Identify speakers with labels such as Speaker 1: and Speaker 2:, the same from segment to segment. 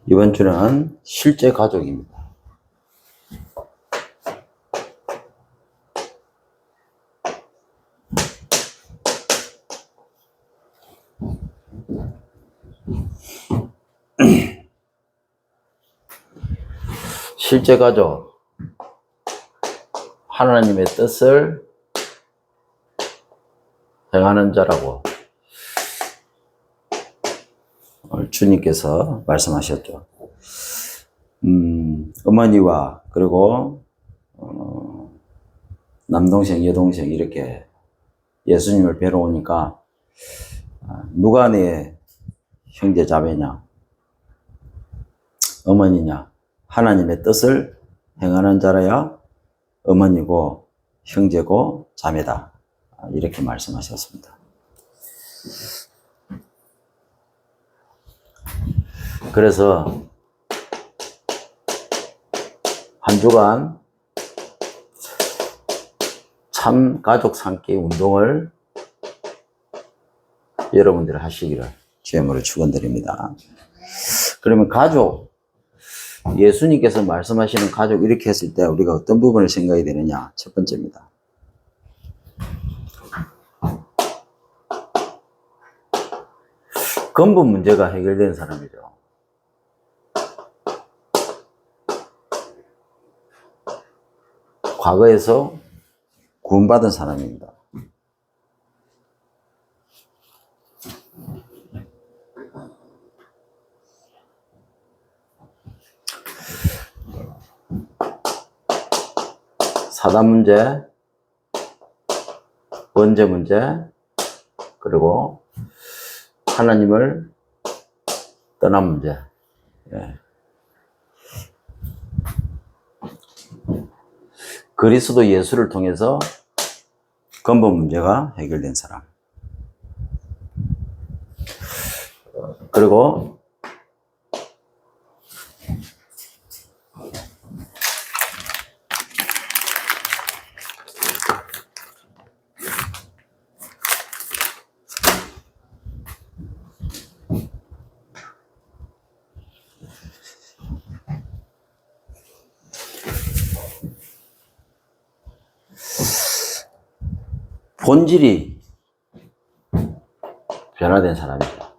Speaker 1: 이번 주는 실제 가족입니다. 실제 가족, 하나님의 뜻을 행하는 자라고 주님께서 말씀하셨죠. 어머니와 그리고 남동생, 여동생 이렇게 예수님을 뵈러 오니까 누가 내 형제 자매냐, 어머니냐, 하나님의 뜻을 행하는 자라야 어머니고 형제고 자매다, 이렇게 말씀하셨습니다. 그래서 한 주간 참 가족 삼기 운동을 여러분들이 하시기를 주님으로 축원드립니다. 그러면 가족, 예수님께서 말씀하시는 가족 이렇게 했을 때 우리가 어떤 부분을 생각이 되느냐? 첫 번째입니다. 근본 문제가 해결된 사람이죠. 과거에서 구원받은 사람입니다. 사단 문제, 번제 문제, 그리고 하나님을 떠난 문제. 그리스도 예수를 통해서 근본 문제가 해결된 사람. 그리고 본질이 변화된 사람이다.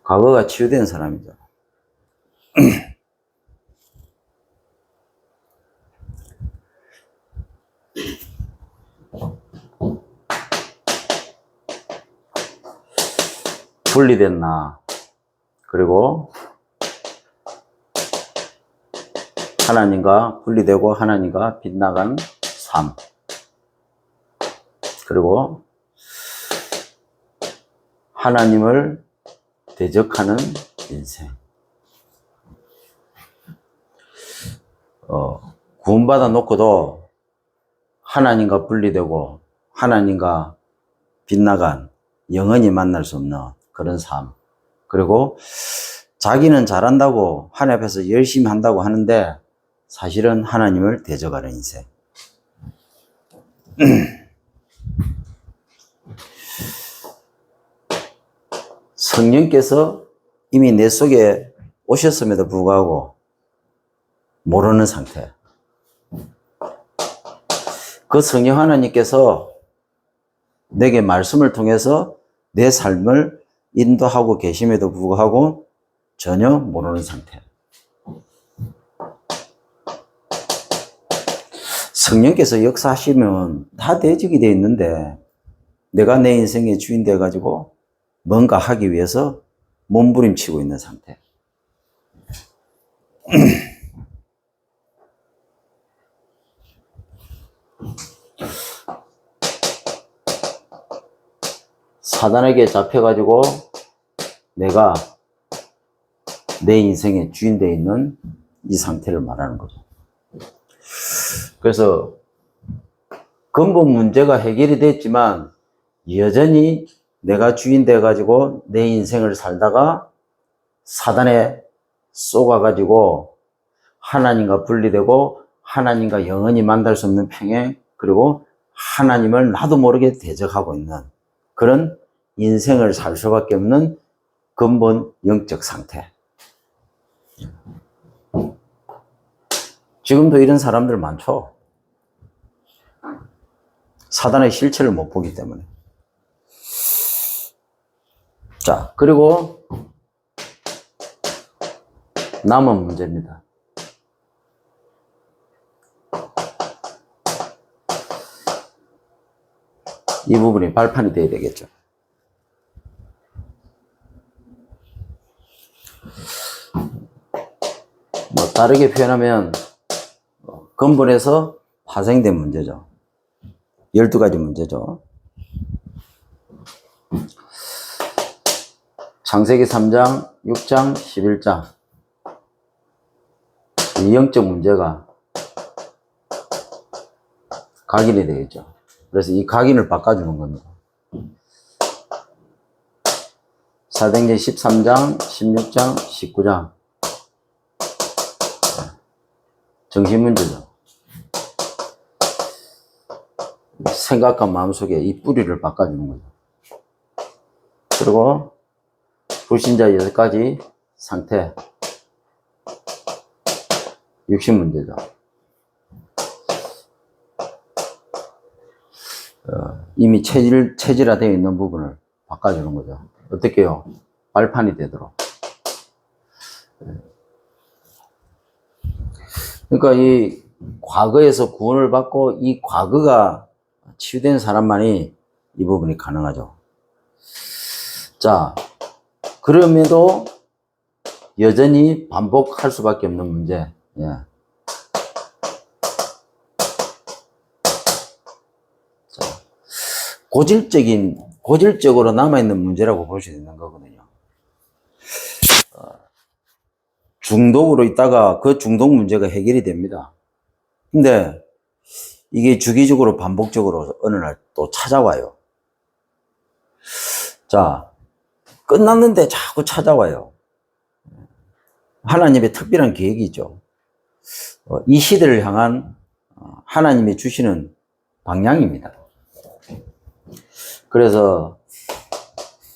Speaker 1: 과거가 치유된 사람이죠. 분리된 나, 그리고 하나님과 분리되고 하나님과 빗나간 삶, 그리고 하나님을 대적하는 인생. 구원받아 놓고도 하나님과 분리되고 하나님과 빗나간, 영원히 만날 수 없는 그런 삶. 그리고 자기는 잘한다고 하나님 앞에서 열심히 한다고 하는데 사실은 하나님을 대적하는 인생. 성령께서 이미 내 속에 오셨음에도 불구하고 모르는 상태. 그 성령 하나님께서 내게 말씀을 통해서 내 삶을 인도하고 계심에도 불구하고 전혀 모르는 상태. 성령께서 역사하시면 다 대적이 되어 있는데 내가 내 인생의 주인 되어가지고 뭔가 하기 위해서 몸부림치고 있는 상태. 사단에게 잡혀가지고 내가 내 인생의 주인 되어 있는 이 상태를 말하는 거죠. 그래서 근본 문제가 해결이 됐지만 여전히 내가 주인 돼가지고 내 인생을 살다가 사단에 쏘가가지고 하나님과 분리되고 하나님과 영원히 만날 수 없는 평행, 그리고 하나님을 나도 모르게 대적하고 있는 그런 인생을 살 수밖에 없는 근본 영적 상태. 지금도 이런 사람들 많죠. 사단의 실체를 못 보기 때문에. 자, 그리고 남은 문제입니다. 이 부분이 발판이 돼야 되겠죠. 뭐 다르게 표현하면 근본에서 파생된 문제죠. 12가지 문제죠. 창세기 3장, 6장, 11장. 이 영적 문제가 각인이 되겠죠. 그래서 이 각인을 바꿔주는 겁니다. 사도행전 13장, 16장, 19장. 정신 문제죠. 생각과 마음속에 이 뿌리를 바꿔주는 거죠. 그리고 불신자 6가지 상태, 육신 문제죠. 이미 체질화되어 있는 부분을 바꿔주는 거죠. 어떻게요? 발판이 되도록. 그러니까 이 과거에서 구원을 받고 이 과거가 치유된 사람만이 이 부분이 가능하죠. 자, 그럼에도 여전히 반복할 수밖에 없는 문제. 예. 자, 고질적으로 남아있는 문제라고 볼 수 있는 거거든요. 중독으로 있다가 그 중독 문제가 해결이 됩니다. 근데 이게 주기적으로 반복적으로 어느 날 또 찾아와요. 자, 끝났는데 자꾸 찾아와요. 하나님의 특별한 계획이죠. 이 시대를 향한 하나님이 주시는 방향입니다. 그래서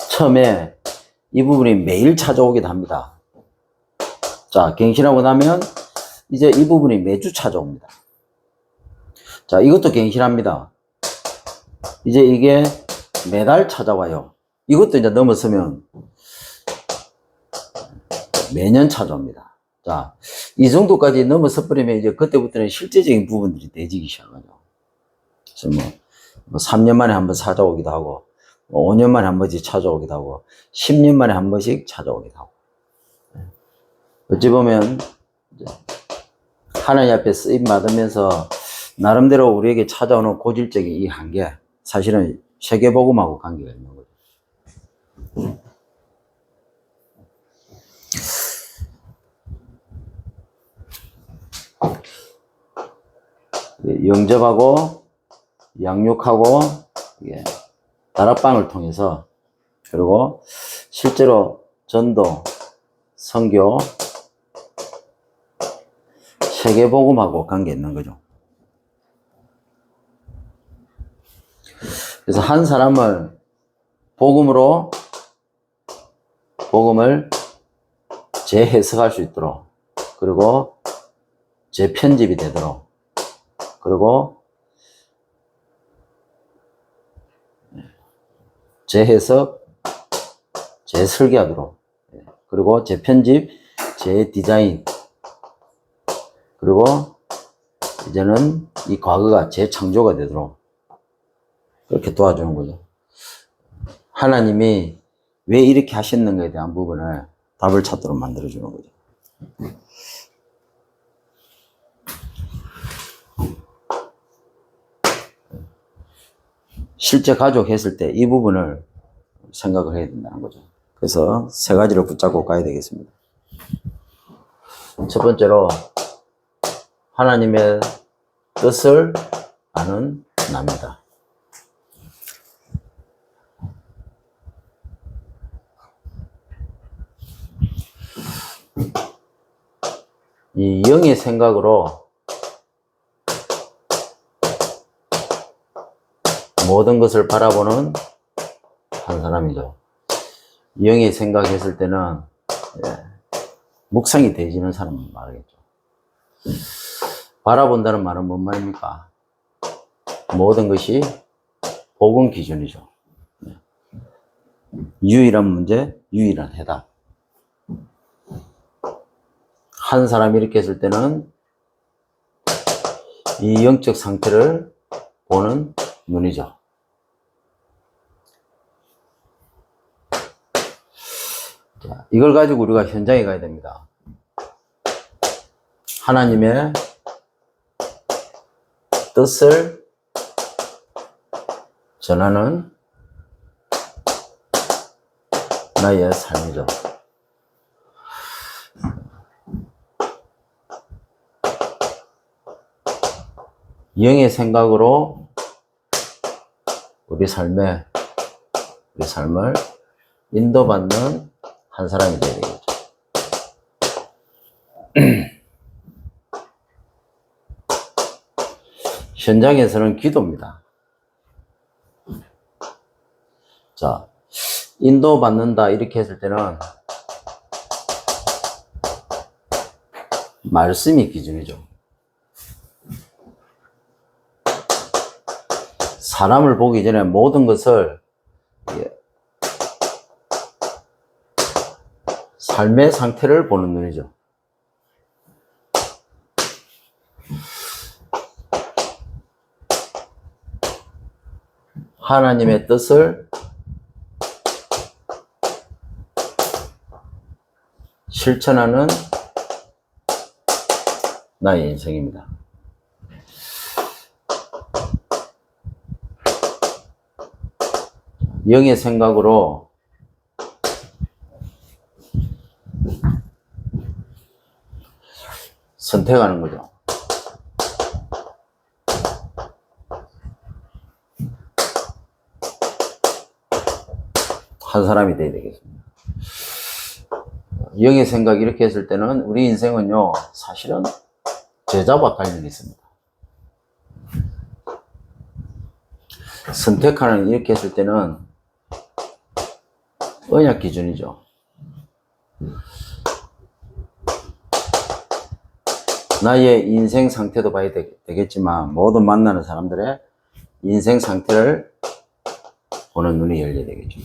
Speaker 1: 처음에 이 부분이 매일 찾아오기도 합니다. 자, 갱신하고 나면 이제 이 부분이 매주 찾아옵니다. 자, 이것도 갱신합니다. 이제 이게 매달 찾아와요. 이것도 이제 넘어서면 매년 찾아옵니다. 자, 이 정도까지 넘어서 버리면 이제 그때부터는 실제적인 부분들이 내지기 시작하죠. 그래서 뭐 3년 만에 한 번 찾아오기도 하고, 5년 만에 한 번씩 찾아오기도 하고, 10년 만에 한 번씩 찾아오기도 하고. 어찌 보면 하나님 앞에 쓰임 받으면서 나름대로 우리에게 찾아오는 고질적인 이 한계, 사실은 세계복음하고 관계가 있는 거죠. 영접하고 양육하고 다락방을 통해서, 그리고 실제로 전도, 선교, 세계복음하고 관계 있는 거죠. 그래서 한 사람을 복음을 재해석할 수 있도록, 그리고 재편집이 되도록, 그리고 재해석, 재설계하도록, 그리고 재편집, 재디자인, 그리고 이제는 이 과거가 재창조가 되도록 그렇게 도와주는 거죠. 하나님이 왜 이렇게 하셨는가에 대한 부분을 답을 찾도록 만들어주는 거죠. 실제 가족 했을 때 이 부분을 생각을 해야 된다는 거죠. 그래서 3가지를 붙잡고 가야 되겠습니다. 첫 번째로, 하나님의 뜻을 아는 나입니다. 이 영의 생각으로 모든 것을 바라보는 한 사람이죠. 영의 생각했을 때는 묵상이 되지는 사람 말이겠죠. 바라본다는 말은 뭔 말입니까? 모든 것이 복음 기준이죠. 유일한 문제, 유일한 해답. 한 사람이 이렇게 했을 때는 이 영적 상태를 보는 눈이죠. 자, 이걸 가지고 우리가 현장에 가야 됩니다. 하나님의 뜻을 전하는 나의 삶이죠. 영의 생각으로 우리 삶을 인도받는 한 사람이 되야 되겠죠. 현장에서는 기도입니다. 자, 인도받는다 이렇게 했을 때는 말씀이 기준이죠. 사람을 보기 전에 모든 것을 삶의 상태를 보는 눈이죠. 하나님의 뜻을 실천하는 나의 인생입니다. 영의 생각으로 선택하는 거죠. 한 사람이 되어야 되겠습니다. 영의 생각 이렇게 했을 때는 우리 인생은요, 사실은 제자와 관련이 있습니다. 선택하는 이렇게 했을 때는 언약 기준이죠. 나의 인생 상태도 봐야 되겠지만 모든 만나는 사람들의 인생 상태를 보는 눈이 열려야 되겠죠.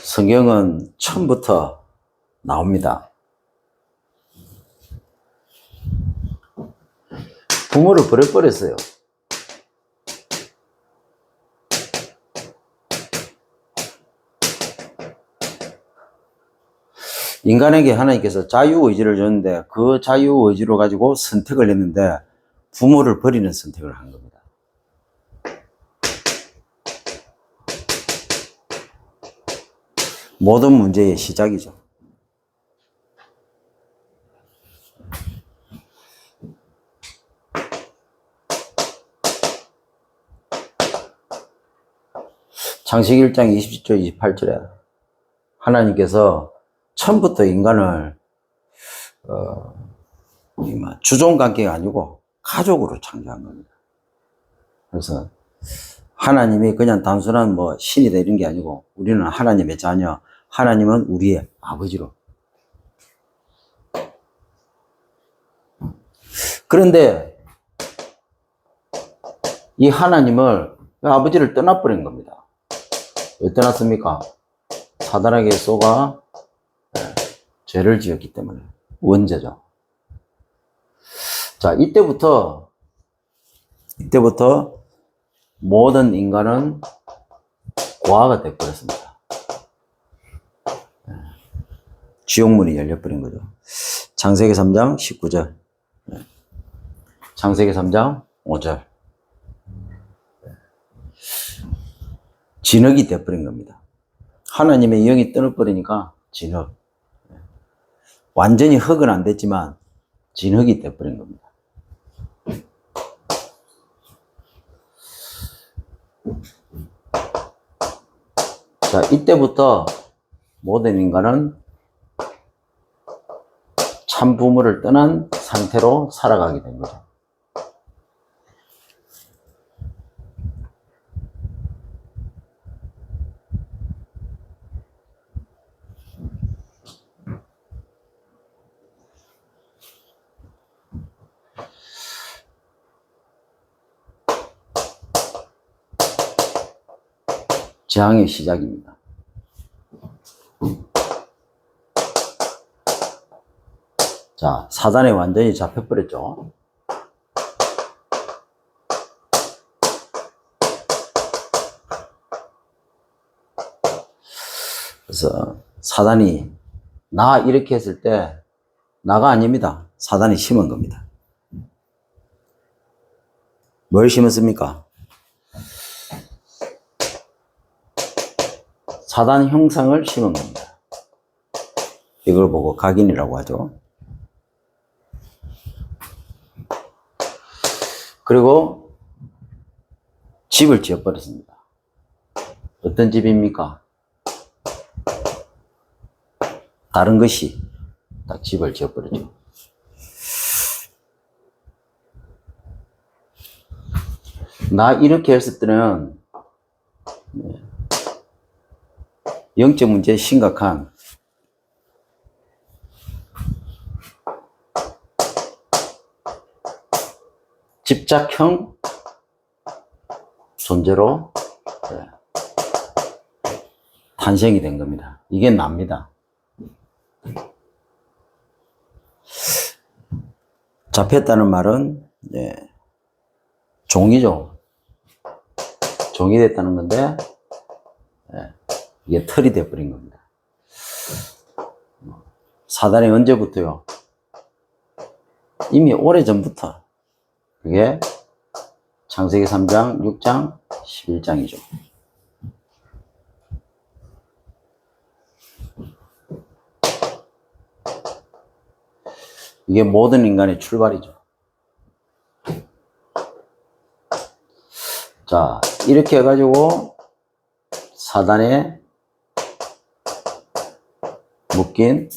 Speaker 1: 성경은 처음부터 나옵니다. 부모를 버려버렸어요. 인간에게 하나님께서 자유의지를 줬는데 그 자유의지로 가지고 선택을 했는데 부모를 버리는 선택을 한 겁니다. 모든 문제의 시작이죠. 창세기 1장 20절 28절에 하나님께서 처음부터 인간을 주종관계가 아니고 가족으로 창조한 겁니다. 그래서 하나님이 그냥 단순한 신이다 이런 게 아니고 우리는 하나님의 자녀, 하나님은 우리의 아버지로. 그런데 이 하나님을 아버지를 떠나버린 겁니다. 왜 떠났습니까? 사단에게 쏘가 죄를 지었기 때문에. 원죄죠. 자, 이때부터 모든 인간은 고아가 되어버렸습니다. 지옥문이 열려버린 거죠. 창세기 3장 19절. 창세기 3장 5절. 진흙이 되어버린 겁니다. 하나님의 영이 떠나버리니까 진흙. 완전히 흙은 안 됐지만 진흙이 되어버린 겁니다. 자, 이때부터 모든 인간은 참 부모를 떠난 상태로 살아가게 된 거죠. 재앙의 시작입니다. 자, 사단에 완전히 잡혀버렸죠. 그래서 사단이 나 이렇게 했을 때 나가 아닙니다. 사단이 심은 겁니다. 뭘 심었습니까? 사단 형상을 심은 겁니다. 이걸 보고 각인이라고 하죠. 그리고 집을 지어버렸습니다. 어떤 집입니까? 다른 것이 딱 집을 지어버렸죠. 나 이렇게 했을 때는 영적 문제에 심각한 집착형 존재로 탄생이 된 겁니다. 이게 납니다. 잡혔다는 말은 종이죠. 종이 됐다는 건데 이게 털이 돼버린 겁니다. 사단이 언제부터요? 이미 오래전부터. 그게 창세기 3장, 6장, 11장이죠. 이게 모든 인간의 출발이죠. 자, 이렇게 해가지고 사단에 묶인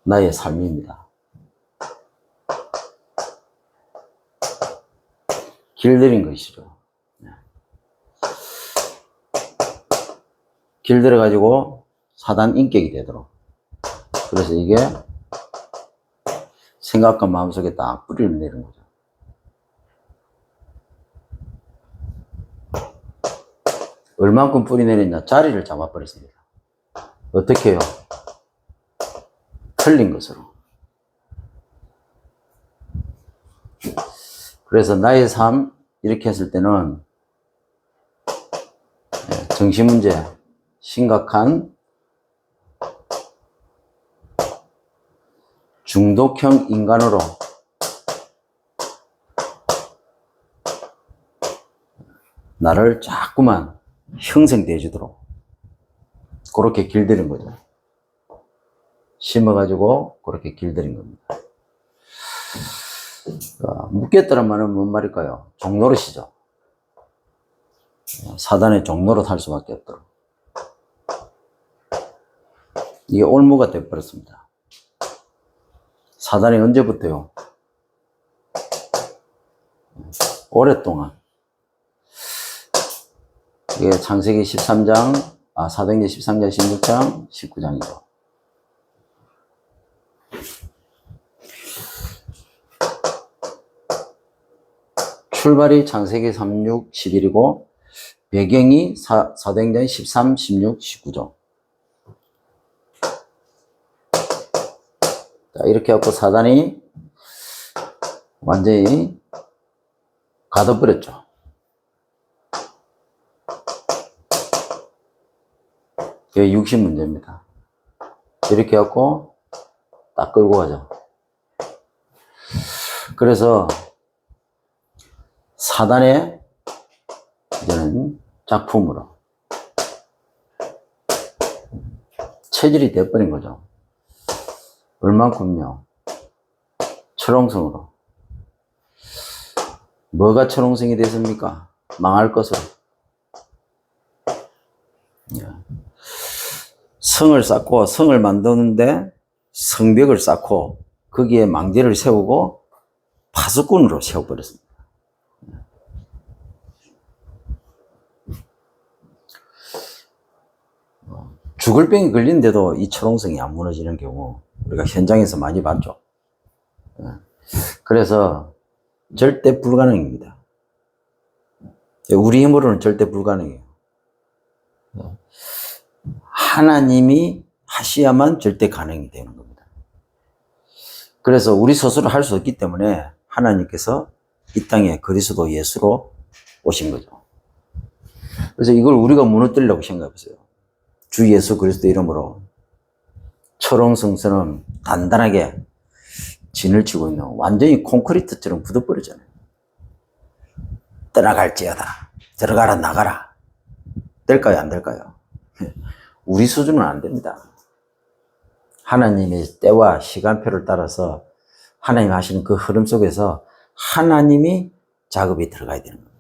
Speaker 1: 나의 삶입니다. 길들인 것이죠. 길들여가지고 사단 인격이 되도록. 그래서 이게 생각과 마음속에 딱 뿌리를 내는 거죠. 얼만큼 뿌리 내렸냐? 자리를 잡아버렸습니다. 어떻게 해요? 틀린 것으로. 그래서 나의 삶 이렇게 했을 때는 정신문제 심각한 중독형 인간으로 나를 자꾸만 형성돼 주도록 그렇게 길들인 거죠. 심어가지고 그렇게 길들인 겁니다. 묶였다는 말은 뭔 말일까요? 종노릇이죠. 사단의 종노릇 할 수밖에 없도록. 이게 올무가 되어버렸습니다. 사단이 언제부터요? 오랫동안. 이게 창세기 13장, 사도행전 13장, 16장, 19장이죠. 출발이 창세기 3, 6, 11이고 배경이 사도행전 13, 16, 19죠. 자, 이렇게 해갖고 사단이 완전히 가둬버렸죠. 이게 육신 문제입니다. 이렇게 해갖고 딱 끌고 가죠. 그래서 사단의 이제는 작품으로 체질이 되어버린 거죠. 얼만큼요? 철옹성으로. 뭐가 철옹성이 됐습니까? 망할 것으로. 성을 쌓고 성을 만드는데 성벽을 쌓고 거기에 망대를 세우고 파수꾼으로 세워버렸습니다. 죽을 병이 걸린데도 이 철옹성이 안 무너지는 경우 우리가 현장에서 많이 봤죠. 그래서 절대 불가능입니다. 우리 힘으로는 절대 불가능해요. 하나님이 하셔야만 절대 가능이 되는 겁니다. 그래서 우리 스스로 할 수 없기 때문에 하나님께서 이 땅에 그리스도 예수로 오신 거죠. 그래서 이걸 우리가 무너뜨리려고 생각해 보세요. 주 예수 그리스도 이름으로 철옹성처럼 단단하게 진을 치고 있는 완전히 콘크리트처럼 굳어버리잖아요. 떠나갈지어다. 들어가라 나가라. 될까요 안 될까요? 우리 수준은 안 됩니다. 하나님의 때와 시간표를 따라서 하나님 하시는 그 흐름 속에서 하나님이 작업이 들어가야 되는 겁니다.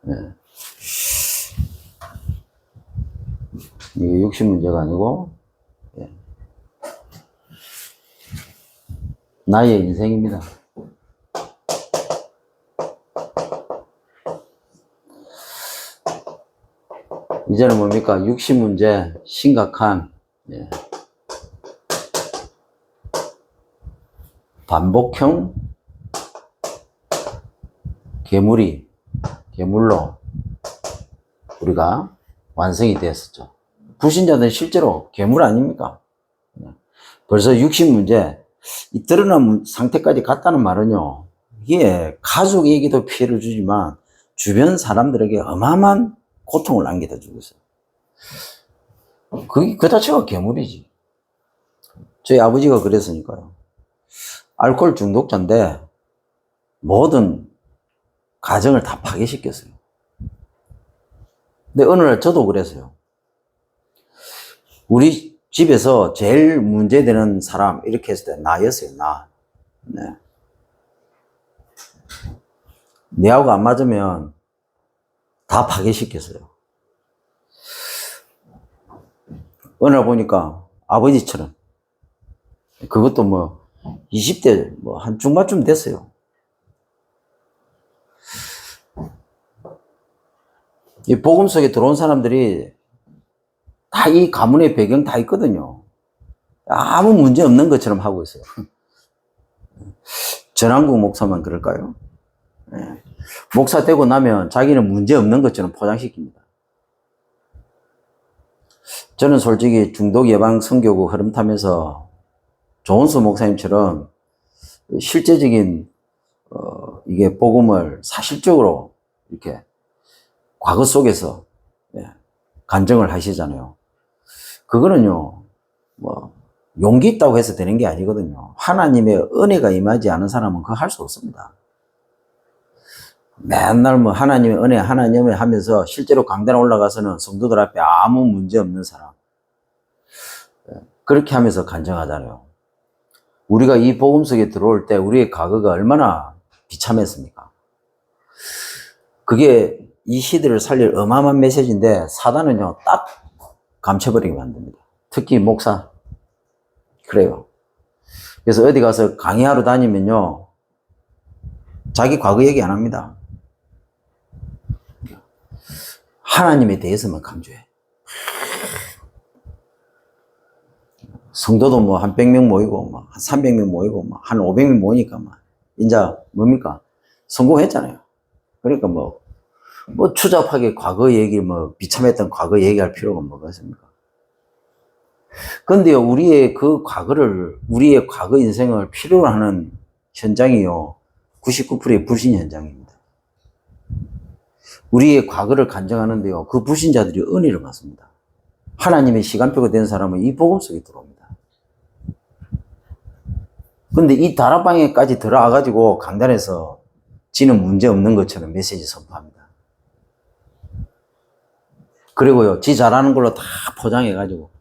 Speaker 1: 네. 이게 욕심 문제가 아니고 네. 나의 인생입니다. 이제는 뭡니까? 육신 문제, 심각한 예. 반복형 괴물로 우리가 완성이 되었었죠. 불신자들은 실제로 괴물 아닙니까? 벌써 육신 문제, 이 드러난 상태까지 갔다는 말은요, 이게 가족에게도 피해를 주지만 주변 사람들에게 어마어마한 고통을 안겨다 주고 있어요. 그 자체가 괴물이지. 저희 아버지가 그랬으니까요. 알코올 중독자인데 모든 가정을 다 파괴시켰어요. 근데 어느 날 저도 그랬어요. 우리 집에서 제일 문제되는 사람 이렇게 했을 때 나였어요. 나. 네. 내하고 안 맞으면 다 파괴시켰어요. 어느 날 보니까 아버지처럼 그것도 뭐 20대 뭐 한 중반쯤 됐어요. 이 복음 속에 들어온 사람들이 다 이 가문의 배경 다 있거든요. 아무 문제 없는 것처럼 하고 있어요. 전한국 목사만 그럴까요? 네. 목사 되고 나면 자기는 문제 없는 것처럼 포장시킵니다. 저는 솔직히 중독 예방 선교구 흐름 타면서 조은수 목사님처럼 실제적인 이게 복음을 사실적으로 이렇게 과거 속에서 간증을 하시잖아요. 그거는요, 뭐 용기 있다고 해서 되는 게 아니거든요. 하나님의 은혜가 임하지 않은 사람은 그거 할 수 없습니다. 맨날 뭐 하나님의 은혜 하면서 실제로 강단 올라가서는 성도들 앞에 아무 문제 없는 사람. 그렇게 하면서 간증하잖아요. 우리가 이 복음 속에 들어올 때 우리의 과거가 얼마나 비참했습니까? 그게 이 시대를 살릴 어마어마한 메시지인데 사단은요, 딱 감춰버리게 만듭니다. 특히 목사. 그래요. 그래서 어디 가서 강의하러 다니면요, 자기 과거 얘기 안 합니다. 하나님에 대해서만 강조해. 성도도 뭐 한 100명 모이고, 뭐 한 300명 모이고, 뭐 한 500명 모이니까, 이제 뭡니까? 성공했잖아요. 그러니까 뭐 추잡하게 과거 얘기, 비참했던 과거 얘기할 필요가 뭐가 있습니까? 근데요, 우리의 과거 인생을 필요로 하는 현장이요, 99%의 불신 현장입니다. 우리의 과거를 간증하는데요, 그 불신자들이 은혜를 받습니다. 하나님의 시간표가 된 사람은 이 복음 속에 들어옵니다. 근데 이 다락방에까지 들어와가지고 강단에서 지는 문제 없는 것처럼 메시지 선포합니다. 그리고요, 지 잘하는 걸로 다 포장해가지고.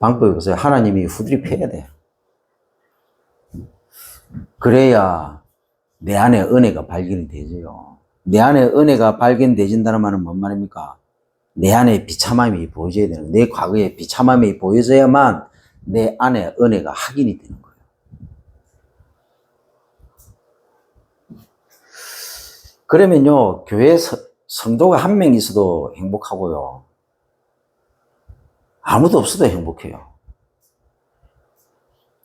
Speaker 1: 방법이 없어요. 하나님이 후드리 패야 돼요. 그래야 내 안에 은혜가 발견이 되죠. 내 안에 은혜가 발견되진다는 말은 뭔 말입니까? 내 안에 비참함이 보여져야 되는, 내 과거에 비참함이 보여져야만 내 안에 은혜가 확인이 되는 거예요. 그러면요, 교회 성도가 한 명 있어도 행복하고요, 아무도 없어도 행복해요.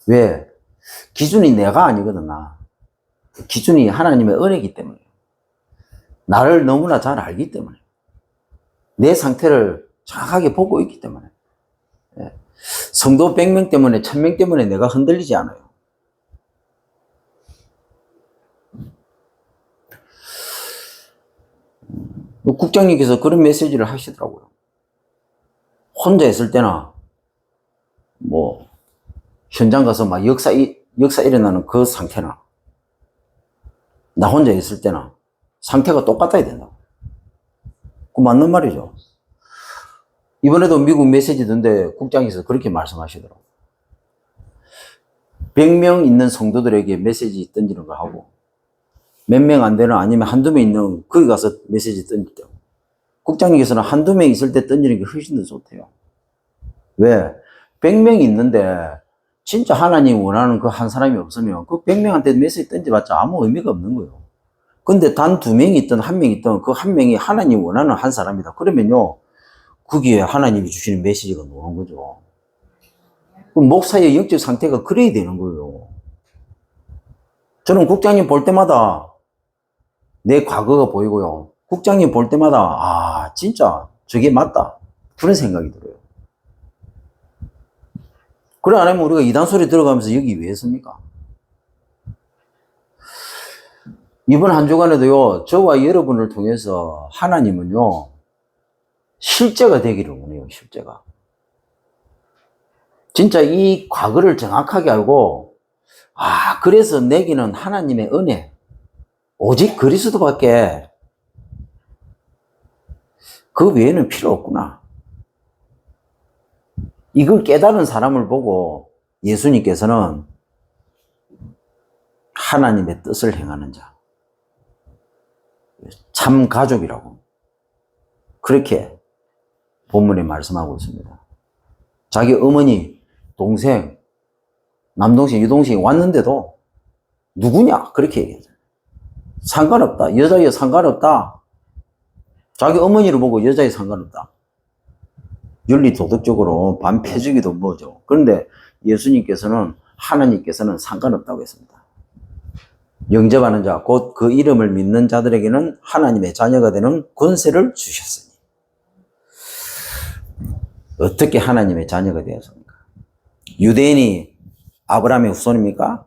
Speaker 1: 왜? 기준이 내가 아니거든, 나. 기준이 하나님의 은혜이기 때문에. 나를 너무나 잘 알기 때문에. 내 상태를 정확하게 보고 있기 때문에. 성도 100명 때문에, 1000명 때문에 내가 흔들리지 않아요. 국장님께서 그런 메시지를 하시더라고요. 혼자 있을 때나, 뭐, 현장 가서 막 역사 일어나는 그 상태나, 나 혼자 있을 때나, 상태가 똑같아야 된다고. 그 맞는 말이죠. 이번에도 미국 메시지던데 국장께서 그렇게 말씀하시더라고요. 100명 있는 성도들에게 메시지 던지는 거 하고, 몇 명 안 되는, 아니면 한두 명 있는, 거기 가서 메시지 던질 때. 국장님께서는 한두 명 있을 때 던지는 게 훨씬 더 좋대요. 왜? 100명이 있는데, 진짜 하나님 원하는 그 한 사람이 없으면, 그 100명한테 메시지 던져봤자 아무 의미가 없는 거예요. 근데 단 2명이 있든 1명이 있든 그 한 명이 하나님 원하는 한 사람이다. 그러면요, 거기에 하나님이 주시는 메시지가 나오는 거죠. 그 목사의 영적 상태가 그래야 되는 거예요. 저는 국장님 볼 때마다 내 과거가 보이고요. 국장님 볼 때마다, 아, 진짜 저게 맞다. 그런 생각이 들어요. 그래 안 하면 우리가 이단 소리 들어가면서 여기 왜 했습니까? 이번 한 주간에도요, 저와 여러분을 통해서 하나님은요, 실제가 되기를 원해요, 실제가. 진짜 이 과거를 정확하게 알고, 아, 그래서 내게는 하나님의 은혜, 오직 그리스도밖에 그 외에는 필요 없구나. 이걸 깨달은 사람을 보고 예수님께서는 하나님의 뜻을 행하는 자, 참 가족이라고 그렇게 본문에 말씀하고 있습니다. 자기 어머니, 동생, 남동생, 여동생이 왔는데도 누구냐? 그렇게 얘기하죠. 상관없다. 여자에 상관없다. 자기 어머니를 보고 여자에 상관없다. 윤리 도덕적으로 반패주기도 뭐죠. 그런데 예수님께서는, 하나님께서는 상관없다고 했습니다. 영접하는 자, 곧 그 이름을 믿는 자들에게는 하나님의 자녀가 되는 권세를 주셨으니. 어떻게 하나님의 자녀가 되었습니까? 유대인이 아브라함의 후손입니까?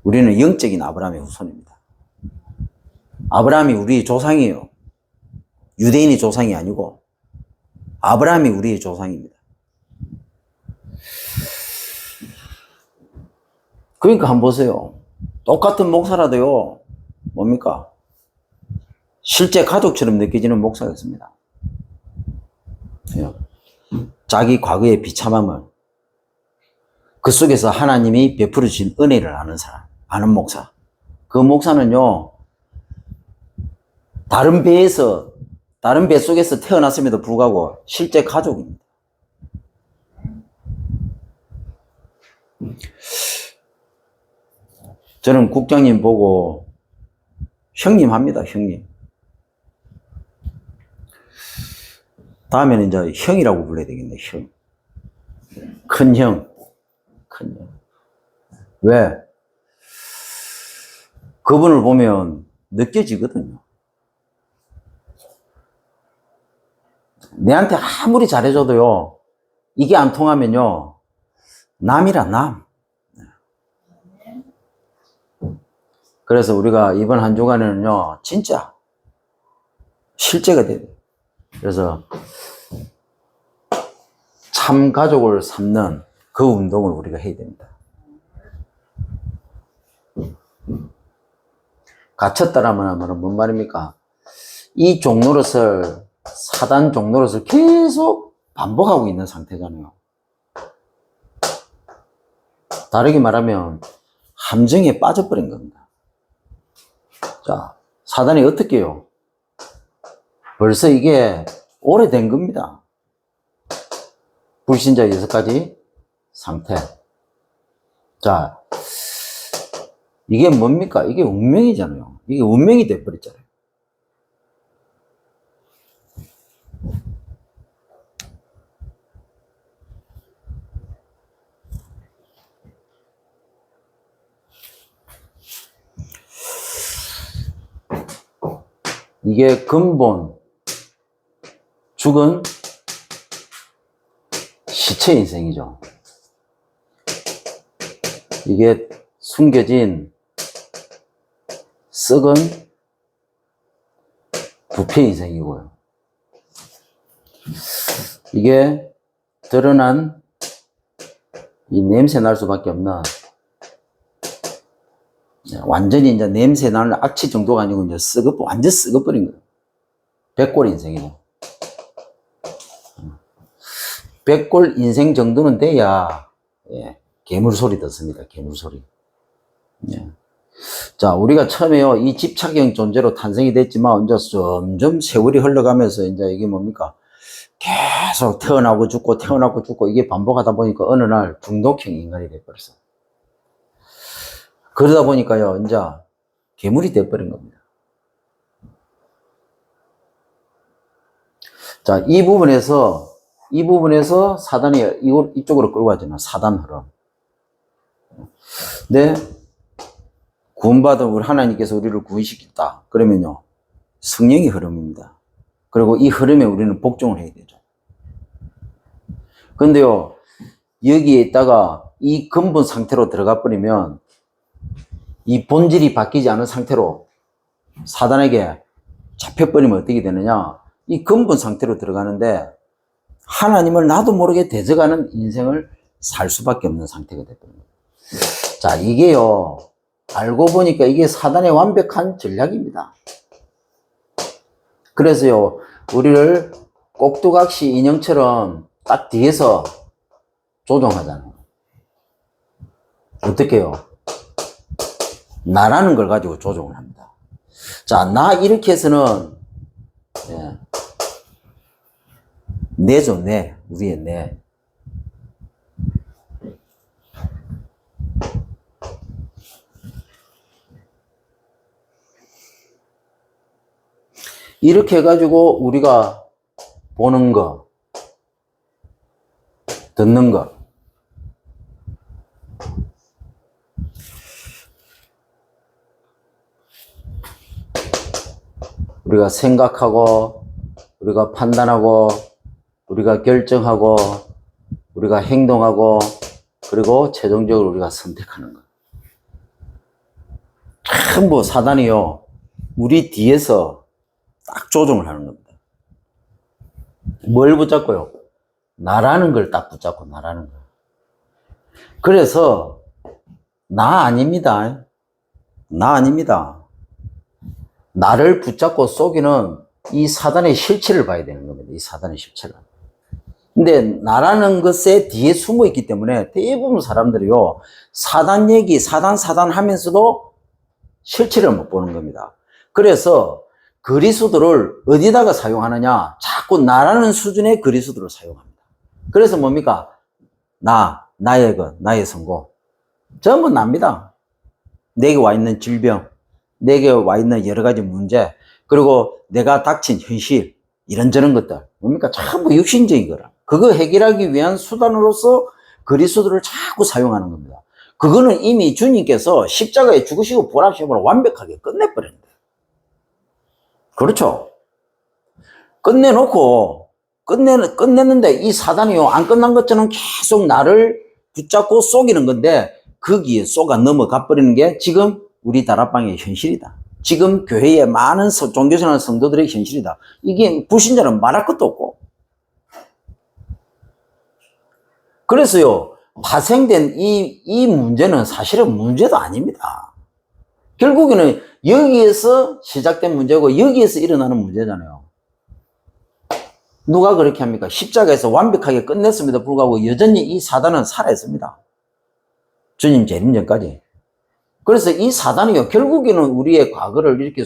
Speaker 1: 우리는 영적인 아브라함의 후손입니다. 아브라함이 우리의 조상이에요. 유대인이 조상이 아니고 아브라함이 우리의 조상입니다. 그러니까 한번 보세요. 똑같은 목사라도요, 뭡니까? 실제 가족처럼 느껴지는 목사가 있습니다. 자기 과거의 비참함을 그 속에서 하나님이 베풀어 주신 은혜를 아는 사람, 아는 목사. 그 목사는요, 다른 배 속에서 태어났음에도 불구하고 실제 가족입니다. 저는 국장님 보고 형님 합니다, 형님. 다음에는 이제 형이라고 불러야 되겠네, 형. 큰 형. 왜? 그분을 보면 느껴지거든요. 내한테 아무리 잘해줘도요, 이게 안 통하면요, 남이라 남. 그래서 우리가 이번 한 주간에는요, 진짜 실제가 돼요. 그래서 참 가족을 삼는 그 운동을 우리가 해야 됩니다. 갇혔다라는 말은 뭔 말입니까? 이 종노릇을, 사단 종노릇을 계속 반복하고 있는 상태잖아요. 다르게 말하면 함정에 빠져버린 겁니다. 자, 사단이 어떻게 해요? 벌써 이게 오래된 겁니다. 불신자 6가지 상태. 자, 이게 뭡니까? 이게 운명이잖아요. 이게 운명이 돼버렸잖아요. 이게 근본, 죽은 시체 인생이죠. 이게 숨겨진 썩은 부패 인생이고요. 이게 드러난 이 냄새 날 수밖에 없는, 완전히 이제 냄새 나는 악취 정도가 아니고 이제 완전 썩어버린 거예요. 백골 인생이죠. 백골 인생 정도는 돼야, 예, 괴물 소리 듣습니다. 괴물 소리. 예. 자, 우리가 처음에요, 이 집착형 존재로 탄생이 됐지만, 이제 점점 세월이 흘러가면서, 이제 이게 뭡니까? 계속 태어나고 죽고, 태어나고 죽고, 이게 반복하다 보니까 어느 날 중독형 인간이 돼버렸어. 그러다 보니까요, 이제 괴물이 돼버린 겁니다. 자, 이 부분에서 사단이 이쪽으로 끌고 가잖아. 사단 흐름. 네. 구원받은 우리 하나님께서 우리를 구원시켰다. 그러면요, 성령의 흐름입니다. 그리고 이 흐름에 우리는 복종을 해야 되죠. 근데요, 여기에 있다가 이 근본 상태로 들어가 버리면, 이 본질이 바뀌지 않은 상태로 사단에게 잡혀버리면 어떻게 되느냐? 이 근본 상태로 들어가는데, 하나님을 나도 모르게 대적하는 인생을 살 수밖에 없는 상태가 되거든요. 자, 이게요, 알고 보니까 이게 사단의 완벽한 전략입니다. 그래서요, 우리를 꼭두각시 인형처럼 딱 뒤에서 조종하잖아요. 어떻게 해요? 나라는 걸 가지고 조종을 합니다. 자, 나 이렇게 해서는, 예, 내죠, 내. 우리의 내. 이렇게 해가지고 우리가 보는 거, 듣는 거, 우리가 생각하고, 우리가 판단하고, 우리가 결정하고, 우리가 행동하고, 그리고 최종적으로 우리가 선택하는 거. 전부 사단이요, 우리 뒤에서 딱 조종을 하는 겁니다. 뭘 붙잡고요? 나라는 걸 딱 붙잡고, 나라는 걸. 그래서 나 아닙니다. 나 아닙니다. 나를 붙잡고 속이는 이 사단의 실체를 봐야 되는 겁니다. 이 사단의 실체를. 근데 나라는 것에 뒤에 숨어 있기 때문에 대부분 사람들이요, 사단 얘기, 사단 하면서도 실체를 못 보는 겁니다. 그래서 그리스도를 어디다가 사용하느냐? 자꾸 나라는 수준의 그리스도를 사용합니다. 그래서 뭡니까? 나의 것, 나의 성공. 전부 납니다. 내게 와 있는 질병, 내게 와 있는 여러 가지 문제, 그리고 내가 닥친 현실, 이런저런 것들. 뭡니까? 전부 육신적인 거라. 그거 해결하기 위한 수단으로서 그리스도를 자꾸 사용하는 겁니다. 그거는 이미 주님께서 십자가에 죽으시고 부활하심으로 완벽하게 끝내버렸는데. 그렇죠? 끝내놓고, 끝냈는데 이 사단이요, 안 끝난 것처럼 계속 나를 붙잡고 속이는 건데, 거기에 쏘가 넘어가 버리는 게 지금 우리 다락방의 현실이다. 지금 교회의 많은 종교생활 성도들의 현실이다. 이게 불신자는 말할 것도 없고. 그래서요, 파생된 이 문제는 사실은 문제도 아닙니다. 결국에는 여기에서 시작된 문제고 여기에서 일어나는 문제잖아요. 누가 그렇게 합니까? 십자가에서 완벽하게 끝냈음에도 불구하고 여전히 이 사단은 살아있습니다. 주님 재림 전까지. 그래서 이 사단이요, 결국에는 우리의 과거를 이렇게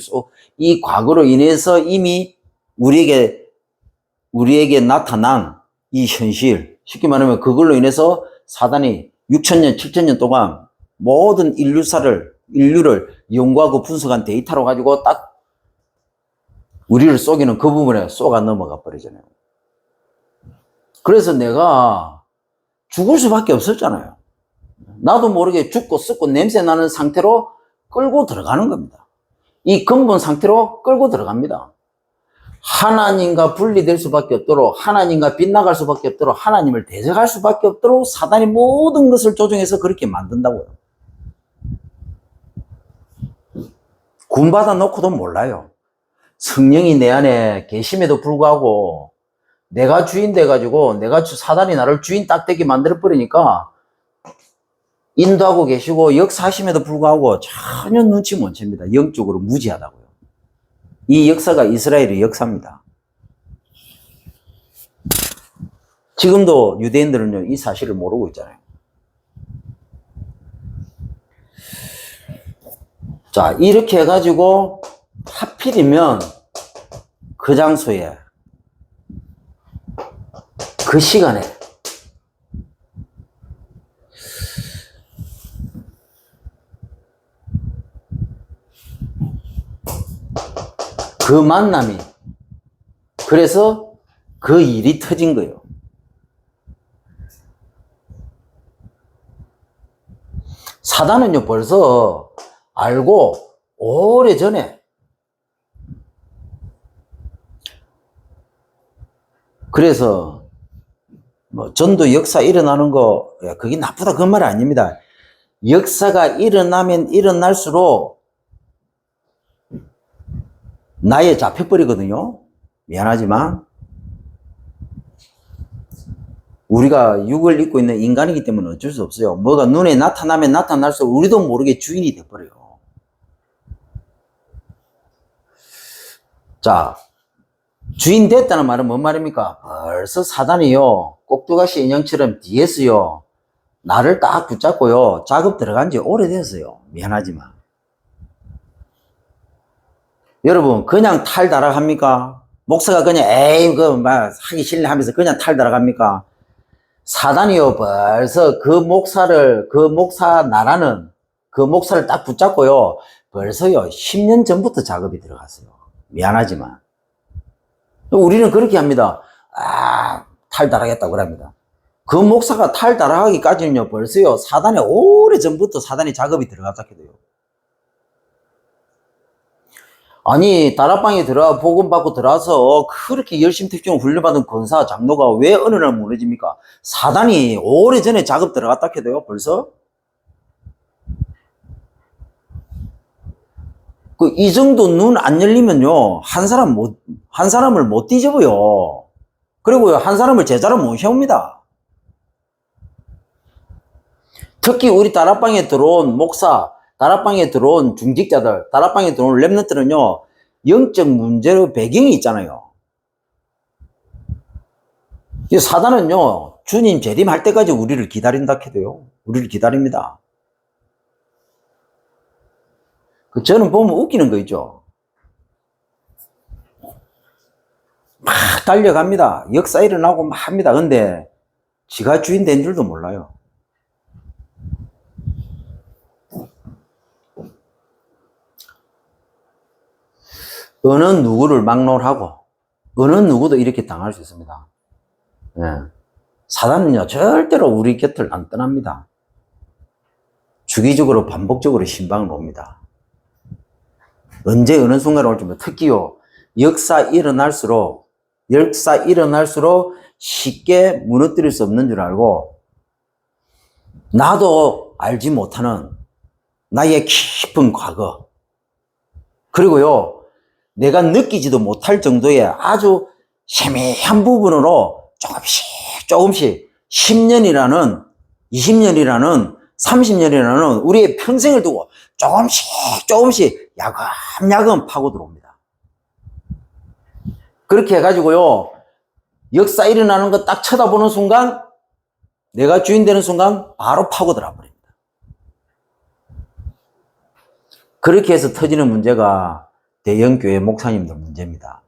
Speaker 1: 이 과거로 인해서 이미 우리에게 나타난 이 현실, 쉽게 말하면 그걸로 인해서 사단이 6천년, 7천년 동안 모든 인류를 연구하고 분석한 데이터로 가지고 딱 우리를 속이는 그 부분에 쏘가 넘어가 버리잖아요. 그래서 내가 죽을 수밖에 없었잖아요. 나도 모르게 죽고 썩고 냄새 나는 상태로 끌고 들어가는 겁니다. 이 근본 상태로 끌고 들어갑니다. 하나님과 분리될 수밖에 없도록, 하나님과 빗나갈 수밖에 없도록, 하나님을 대적할 수밖에 없도록 사단이 모든 것을 조정해서 그렇게 만든다고요. 구원받아 놓고도 몰라요. 성령이 내 안에 계심에도 불구하고 내가 주인 돼가지고 사단이 나를 주인 딱 되게 만들어버리니까 인도하고 계시고 역사하심에도 불구하고 전혀 눈치 못 챕니다. 영적으로 무지하다고요. 이 역사가 이스라엘의 역사입니다. 지금도 유대인들은요, 이 사실을 모르고 있잖아요. 자, 이렇게 해가지고 하필이면 그 장소에 그 시간에 그 만남이, 그래서 그 일이 터진 거예요. 사단은요, 벌써 알고 오래전에, 그래서 뭐 전도 역사 일어나는 거 그게 나쁘다 그 말 아닙니다. 역사가 일어나면 일어날수록 나에 잡혀버리거든요. 미안하지만 우리가 육을 입고 있는 인간이기 때문에 어쩔 수 없어요. 뭐가 눈에 나타나면 나타날수록 우리도 모르게 주인이 돼버려요. 자, 주인 됐다는 말은 뭔 말입니까? 벌써 사단이요, 꼭두가시 인형처럼 뒤에서요 나를 딱 붙잡고요 작업 들어간 지 오래됐어요. 미안하지만 여러분, 그냥 탈다락합니까? 목사가 그냥 에이 막 하기 싫네 하면서 그냥 탈다락합니까? 사단이요 벌써 그 목사 나라는 그 목사를 딱 붙잡고요 벌써요 10년 전부터 작업이 들어갔어요. 미안하지만 우리는 그렇게 합니다. 탈다락했다고 그럽니다. 그 목사가 탈다락하기까지는요 벌써요 사단이 오래전부터 사단이 작업이 들어갔다 해도요. 아니, 다락방에 들어가 복음 받고 들어와서 그렇게 열심히 특종 훈련받은 권사 장로가 왜 어느 날 무너집니까? 사단이 오래전에 작업 들어갔다 해도요 벌써. 이 정도 눈 안 열리면요 한 사람을 못 뒤집어요. 그리고요 한 사람을 제자로 못 세웁니다. 특히 우리 다락방에 들어온 목사, 다락방에 들어온 중직자들, 다락방에 들어온 랩런트는요 영적 문제로 배경이 있잖아요. 이 사단은요 주님 재림할 때까지 우리를 기다린다 해도요 우리를 기다립니다. 저는 보면 웃기는 거 있죠. 막 달려갑니다. 역사 일어나고 막 합니다. 근데 지가 주인 된 줄도 몰라요. 어느 누구를 막론하고 어느 누구도 이렇게 당할 수 있습니다. 예. 사단은요 절대로 우리 곁을 안 떠납니다. 주기적으로 반복적으로 신방을 옵니다. 언제 어느 순간에 올지 모르고 특히요 역사 일어날수록 쉽게 무너뜨릴 수 없는 줄 알고 나도 알지 못하는 나의 깊은 과거 그리고요 내가 느끼지도 못할 정도의 아주 세밀한 부분으로 조금씩 10년이라는 20년이라는 30년이라는 우리의 평생을 두고 조금씩 야금야금 파고 들어옵니다. 그렇게 해가지고요 역사 일어나는 거 딱 쳐다보는 순간 내가 주인 되는 순간 바로 파고 들어버립니다. 그렇게 해서 터지는 문제가 대형교회 목사님들 문제입니다.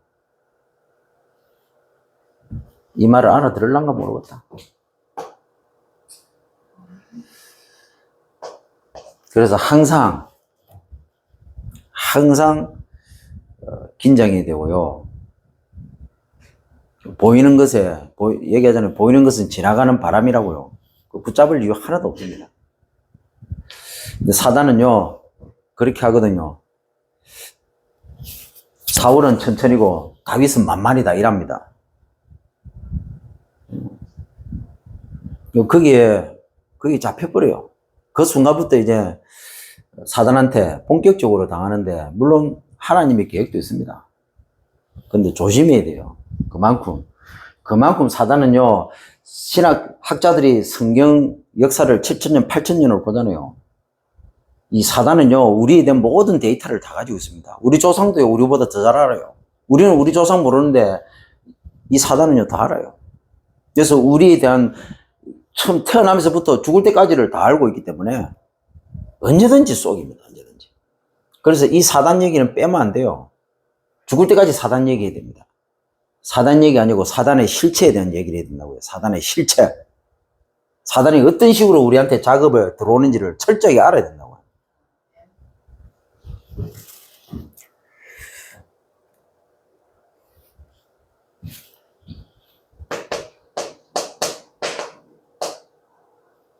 Speaker 1: 이 말을 알아들을란가 모르겠다. 그래서 항상 긴장이 되고요. 보이는 것에, 얘기하자면 보이는 것은 지나가는 바람이라고요. 붙잡을 이유 하나도 없습니다. 근데 사단은요, 그렇게 하거든요. 사울은 천천히고 다윗은 만만이다 이랍니다. 거기에 잡혀버려요. 그 순간부터 이제 사단한테 본격적으로 당하는데, 물론 하나님의 계획도 있습니다. 근데 조심해야 돼요. 그만큼 사단은요, 신학 학자들이 성경 역사를 7,000년, 8,000년을 보잖아요. 이 사단은요, 우리에 대한 모든 데이터를 다 가지고 있습니다. 우리 조상도요, 우리보다 더 잘 알아요. 우리는 우리 조상 모르는데, 이 사단은요, 다 알아요. 그래서 우리에 대한 처음 태어나면서부터 죽을 때까지를 다 알고 있기 때문에 언제든지 쏘깁니다. 언제든지. 그래서 이 사단 얘기는 빼면 안 돼요. 죽을 때까지 사단 얘기해야 됩니다. 사단 얘기 아니고 사단의 실체에 대한 얘기를 해야 된다고요. 사단의 실체. 사단이 어떤 식으로 우리한테 작업을 들어오는지를 철저히 알아야 된다고요.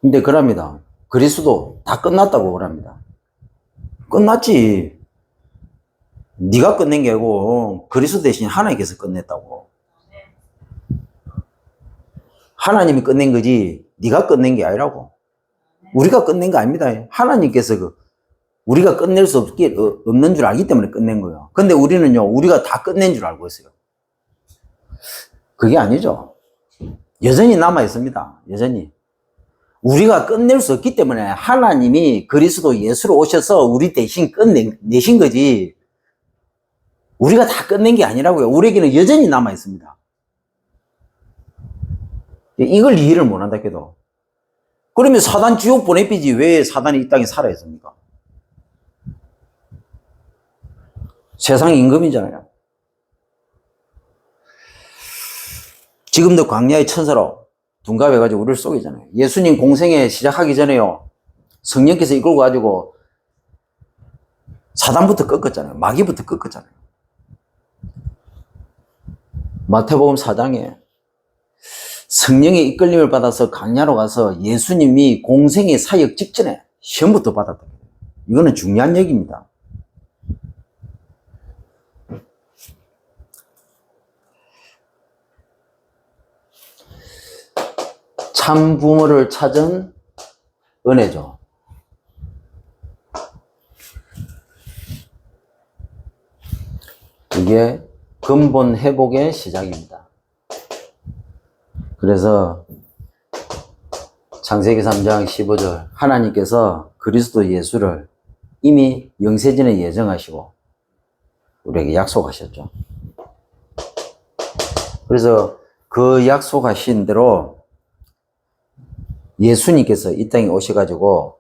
Speaker 1: 근데 그럽니다. 그리스도 다 끝났다고 그럽니다. 끝났지. 네가 끝낸 게 아니고 그리스도 대신 하나님께서 끝냈다고. 하나님이 끝낸 거지 네가 끝낸 게 아니라고. 우리가 끝낸 거 아닙니다. 하나님께서 우리가 끝낼 수 없는 줄 알기 때문에 끝낸 거예요. 근데 우리는요, 우리가 다 끝낸 줄 알고 있어요. 그게 아니죠. 여전히 남아 있습니다. 여전히. 우리가 끝낼 수 없기 때문에 하나님이 그리스도 예수로 오셔서 우리 대신 끝내신 거지. 우리가 다 끝낸 게 아니라고요. 우리에게는 여전히 남아 있습니다. 이걸 이해를 못 한다 해도. 그러면 사단 지옥 보내비지 왜 사단이 이 땅에 살아 있습니까? 세상 임금이잖아요. 지금도 광야의 천사로 둔갑해가지고 우리를 속이잖아요. 예수님 공생애 시작하기 전에요, 성령께서 이끌고 가지고 사단부터 꺾었잖아요. 마귀부터 꺾었잖아요. 마태복음 4장에 성령의 이끌림을 받아서 광야로 가서 예수님이 공생의 사역 직전에 시험부터 받았다. 이거는 중요한 얘기입니다. 참 부모를 찾은 은혜죠. 이게 근본 회복의 시작입니다. 그래서 창세기 3장 15절 하나님께서 그리스도 예수를 이미 영세전에 예정하시고 우리에게 약속하셨죠. 그래서 그 약속하신 대로 예수님께서 이 땅에 오셔가지고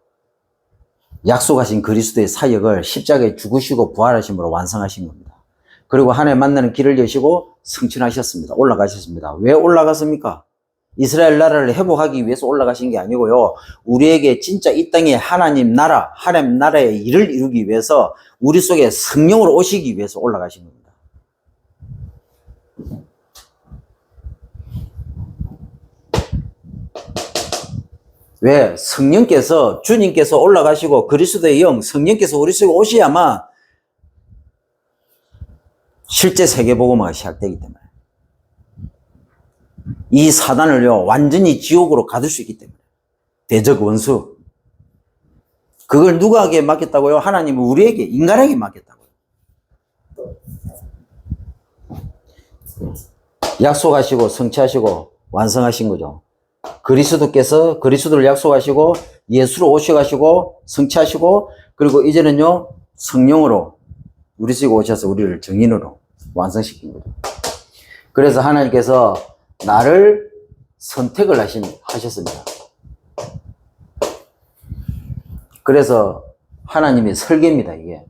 Speaker 1: 약속하신 그리스도의 사역을 십자가에 죽으시고 부활하심으로 완성하신 겁니다. 그리고 하나님 만나는 길을 여시고 승천하셨습니다. 올라가셨습니다. 왜 올라갔습니까? 이스라엘 나라를 회복하기 위해서 올라가신 게 아니고요, 우리에게 진짜 이 땅에 하나님 나라의 일을 이루기 위해서 우리 속에 성령으로 오시기 위해서 올라가신 겁니다. 왜? 성령께서, 주님께서 올라가시고 그리스도의 영, 성령께서 우리 속에 오셔야만 실제 세계복음화가 시작되기 때문에, 이 사단을요 완전히 지옥으로 가둘 수 있기 때문에, 대적 원수, 그걸 누구에게 맡겼다고요? 하나님은 우리에게, 인간에게 맡겼다고요. 약속하시고 성취하시고 완성하신 거죠. 그리스도께서 그리스도를 약속하시고 예수로 오셔가시고 성취하시고, 그리고 이제는요 성령으로 우리 속에 오셔서 우리를 증인으로 완성시킨 거죠. 그래서 하나님께서 나를 선택을 하셨습니다. 그래서 하나님의 설계입니다, 이게.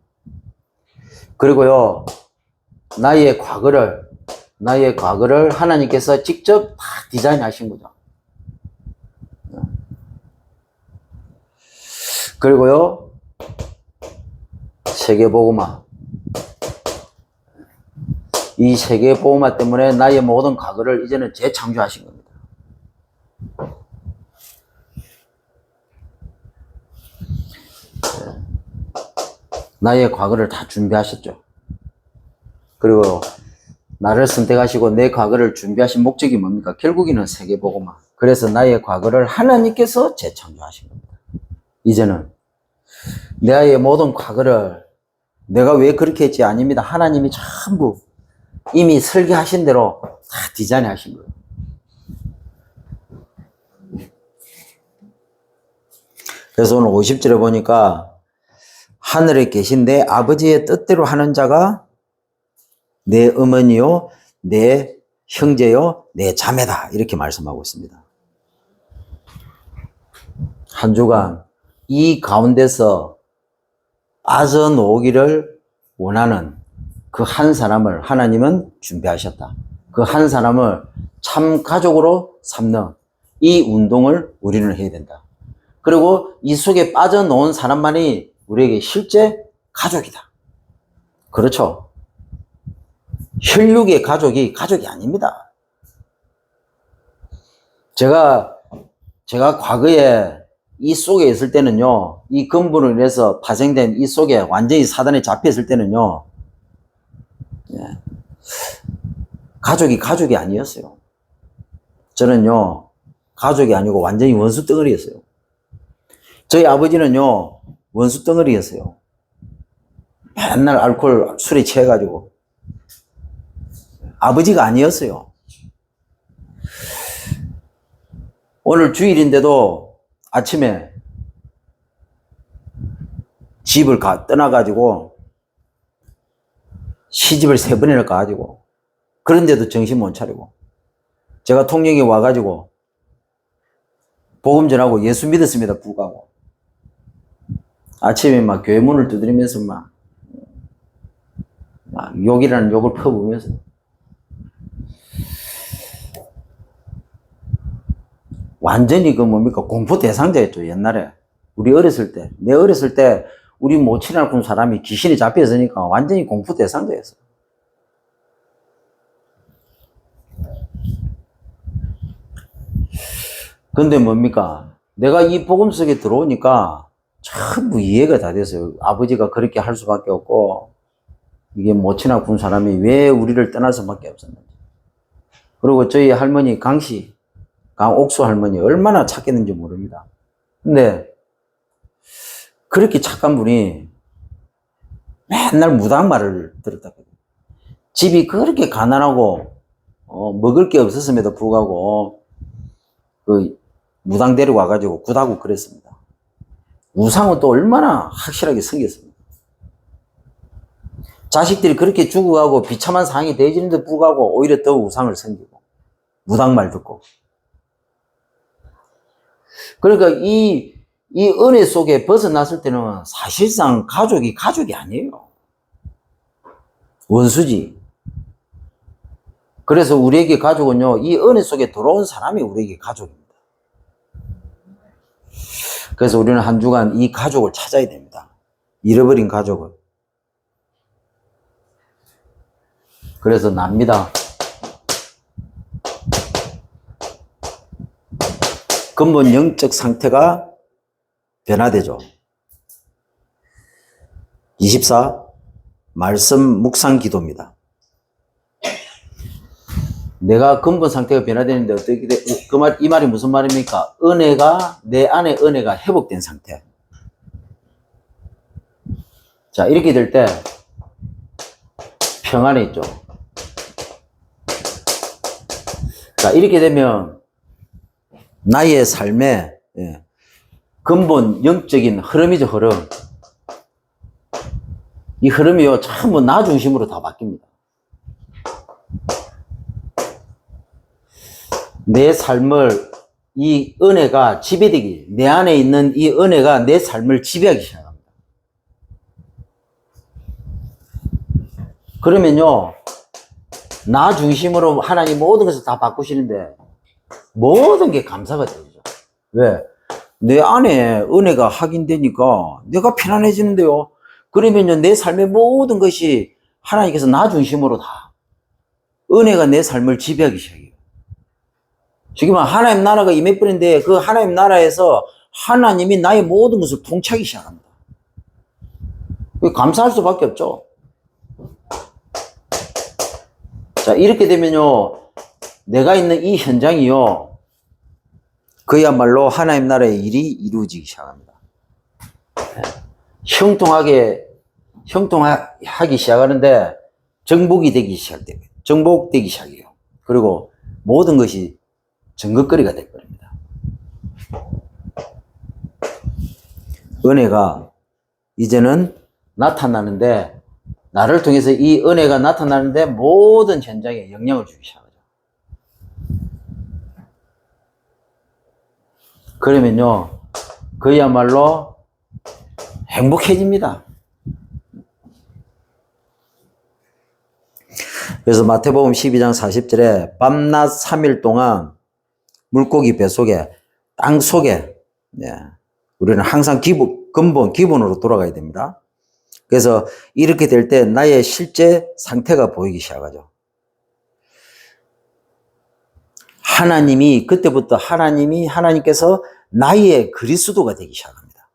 Speaker 1: 그리고요, 나의 과거를 하나님께서 직접 다 디자인하신 거죠. 그리고요, 세계복음화. 이 세계복음화 때문에 나의 모든 과거를 이제는 재창조하신 겁니다. 나의 과거를 다 준비하셨죠. 그리고 나를 선택하시고 내 과거를 준비하신 목적이 뭡니까? 결국에는 세계복음화. 그래서 나의 과거를 하나님께서 재창조하신 겁니다. 이제는 나의 모든 과거를 내가 왜 그렇게 했지? 아닙니다. 하나님이 전부 이미 설계하신 대로 다 디자인하신 거예요. 그래서 오늘 50절에 보니까 하늘에 계신 내 아버지의 뜻대로 하는 자가 내 어머니요, 내 형제요, 내 자매다. 이렇게 말씀하고 있습니다. 한 주간 이 가운데서 빠져나오기를 원하는 그 한 사람을 하나님은 준비하셨다. 그 한 사람을 참 가족으로 삼는 이 운동을 우리는 해야 된다. 그리고 이 속에 빠져나온 사람만이 우리에게 실제 가족이다. 그렇죠? 혈육의 가족이 아닙니다. 제가 과거에 이 속에 있을 때는요, 이 근본으로 인해서 파생된 이 속에 완전히 사단에 잡혔을 때는요, 가족이 아니었어요. 저는요, 가족이 아니고 완전히 원수 덩어리였어요. 저희 아버지는요, 원수 덩어리였어요. 맨날 알코올, 술에 취해가지고. 아버지가 아니었어요. 오늘 주일인데도 아침에 집을 떠나가지고 시집을 3번이나 가가지고 그런데도 정신 못 차리고 제가 통영에 와가지고 복음 전하고 예수 믿었습니다. 불구하고 아침에 막 교회 문을 두드리면서 막 욕이라는 욕을 퍼부으면서 완전히 그 뭡니까 공포 대상자였죠. 옛날에 우리 어렸을 때, 내 어렸을 때 우리 모친이라고 군 사람이 귀신이 잡혀있으니까 완전히 공포 대상자였어요. 근데 뭡니까 내가 이 복음 속에 들어오니까 전부 이해가 다 됐어요. 아버지가 그렇게 할 수밖에 없고 이게 모친이라고 군 사람이 왜 우리를 떠날 수밖에 없었는지. 그리고 저희 할머니 강옥수 할머니 얼마나 착했는지 모릅니다. 근데 그렇게 착한 분이 맨날 무당말을 들었다거든요. 집이 그렇게 가난하고 먹을 게 없었음에도 불구하고 그 무당 데리고 와가지고 굿하고 그랬습니다. 우상은 또 얼마나 확실하게 섬겼습니다. 자식들이 그렇게 죽어가고 비참한 상황이 되어지는데 불구하고 오히려 더 우상을 섬기고 무당말 듣고. 그러니까 이 은혜 속에 벗어났을 때는 사실상 가족이 아니에요. 원수지. 그래서 우리에게 가족은요, 이 은혜 속에 들어온 사람이 우리에게 가족입니다. 그래서 우리는 한 주간 이 가족을 찾아야 됩니다. 잃어버린 가족을. 그래서 납니다. 근본 영적 상태가 변화되죠. 24. 말씀 묵상 기도입니다. 내가 근본 상태가 변화되는데 어떻게 돼? 이 말이 무슨 말입니까? 내 안에 은혜가 회복된 상태. 자, 이렇게 될 때 평안에 있죠. 자, 이렇게 되면 나의 삶에 근본 영적인 흐름이죠, 흐름. 이 흐름이요, 전부 나 중심으로 다 바뀝니다. 내 삶을 이 은혜가 지배되기, 내 안에 있는 이 은혜가 내 삶을 지배하기 시작합니다. 그러면요, 나 중심으로 하나님 모든 것을 다 바꾸시는데 모든 게 감사가 되죠. 왜? 내 안에 은혜가 확인되니까 내가 편안해지는데요. 그러면요, 내 삶의 모든 것이 하나님께서 나 중심으로 다 은혜가 내 삶을 지배하기 시작해요. 지금 하나님 나라가 임해버린데 그 하나님 나라에서 하나님이 나의 모든 것을 통치하기 시작합니다. 감사할 수밖에 없죠. 자, 이렇게 되면요, 내가 있는 이 현장이요, 그야말로 하나님 나라의 일이 이루어지기 시작합니다. 형통하기 시작하는데 정복되기 시작해요. 그리고 모든 것이 정것거리가 되어버립니다. 은혜가 이제는 나타나는데, 나를 통해서 이 은혜가 나타나는데 모든 현장에 영향을 주기 시작하죠. 그러면요, 그야말로 행복해집니다. 그래서 마태복음 12장 40절에 밤낮 3일 동안 물고기 뱃속에, 땅 속에, 우리는 항상 기본으로 돌아가야 됩니다. 그래서 이렇게 될 때 나의 실제 상태가 보이기 시작하죠. 그때부터 하나님께서 나의 그리스도가 되기 시작합니다.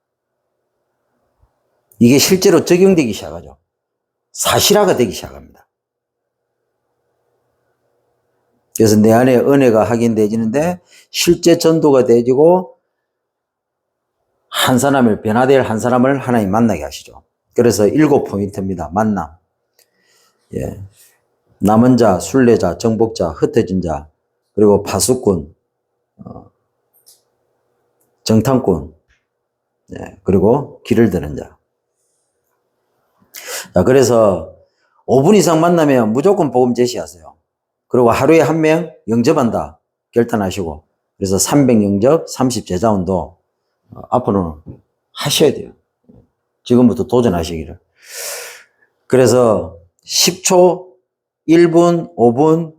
Speaker 1: 이게 실제로 적용되기 시작하죠. 사실화가 되기 시작합니다. 그래서 내 안에 은혜가 확인되지는데 실제 전도가 되어지고 변화될 한 사람을 하나님 만나게 하시죠. 그래서 7포인트입니다. 만남. 남은 자, 순례자, 정복자, 흩어진 자, 그리고 파수꾼, 정탐꾼, 그리고 길을 드는 자. 자, 그래서 5분 이상 만나면 무조건 복음 제시하세요. 그리고 하루에 한 명 영접한다 결단하시고, 그래서 300 영접, 30 제자운도 앞으로는 하셔야 돼요. 지금부터 도전하시기를. 그래서 10초, 1분, 5분,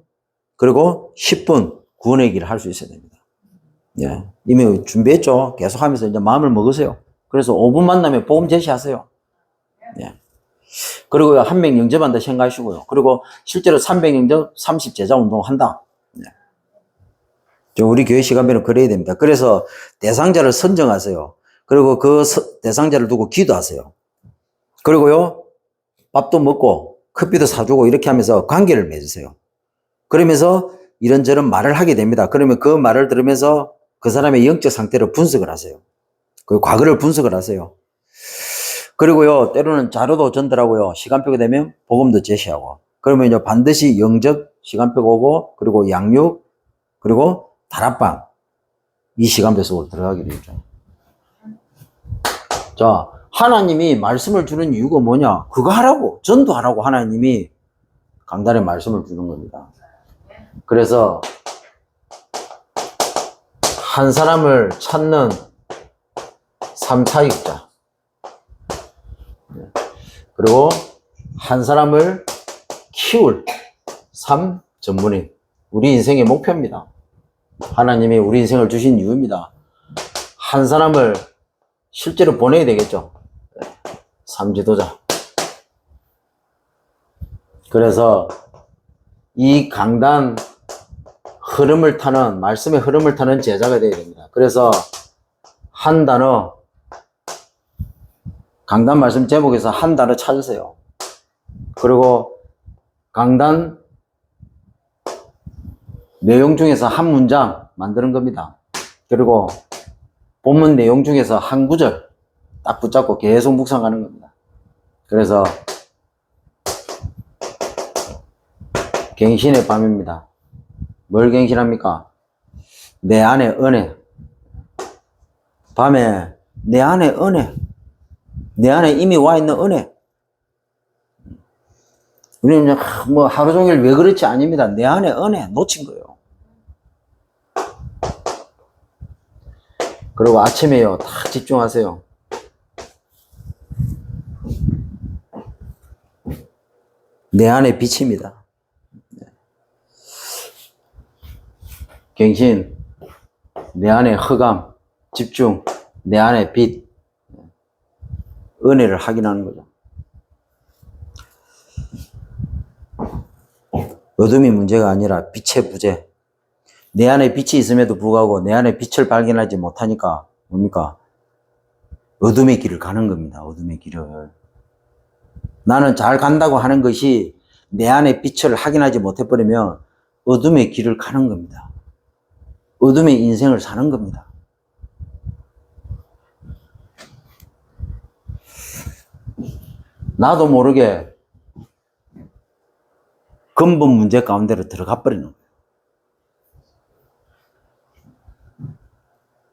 Speaker 1: 그리고 10분 구원의 길을 할 수 있어야 됩니다. 이미 준비했죠. 계속 하면서 이제 마음을 먹으세요. 그래서 5분 만나면 복음 제시하세요. 그리고 한 명 영접한다 생각하시고요. 그리고 실제로 300 영접, 30 제자 운동 한다. 우리 교회 시간별은 그래야 됩니다. 그래서 대상자를 선정하세요. 그리고 그 대상자를 두고 기도하세요. 그리고요, 밥도 먹고 커피도 사주고 이렇게 하면서 관계를 맺으세요. 그러면서 이런저런 말을 하게 됩니다. 그러면 그 말을 들으면서 그 사람의 영적 상태를 분석을 하세요. 그 과거를 분석을 하세요. 그리고요, 때로는 자료도 전달하고요, 시간표가 되면 복음도 제시하고, 그러면 반드시 영접 시간표가 오고, 그리고 양육, 그리고 다락방, 이 시간표 속으로 들어가게 되죠. 자, 하나님이 말씀을 주는 이유가 뭐냐? 그거 하라고, 전도하라고 하나님이 강단에 말씀을 주는 겁니다. 그래서 한 사람을 찾는 3사역자, 그리고 한 사람을 키울 3 전문인, 우리 인생의 목표입니다. 하나님이 우리 인생을 주신 이유입니다. 한 사람을 실제로 보내야 되겠죠. 3 지도자. 그래서 이 강단 흐름을 타는, 말씀의 흐름을 타는 제자가 되어야 됩니다. 그래서 한 단어, 강단 말씀 제목에서 한 단어 찾으세요. 그리고 강단 내용 중에서 한 문장 만드는 겁니다. 그리고 본문 내용 중에서 한 구절 딱 붙잡고 계속 묵상하는 겁니다. 그래서 갱신의 밤입니다. 뭘 갱신합니까? 내 안에 은혜. 밤에 내 안에 은혜. 내 안에 이미 와 있는 은혜. 우리는 뭐 하루 종일 왜 그렇지 아닙니다. 내 안에 은혜 놓친 거예요. 그리고 아침에요, 다 내 안에 빛입니다. 갱신, 내 안에 허감, 집중, 내 안에 빛, 은혜를 확인하는 거죠. 어둠이 문제가 아니라 빛의 부재. 내 안에 빛이 있음에도 불구하고 내 안에 빛을 발견하지 못하니까 뭡니까? 어둠의 길을 가는 겁니다. 어둠의 길을. 나는 잘 간다고 하는 것이 내 안에 빛을 확인하지 못해버리면 어둠의 길을 가는 겁니다. 어둠의 인생을 사는 겁니다. 나도 모르게 근본 문제 가운데로 들어가 버리는 거예요.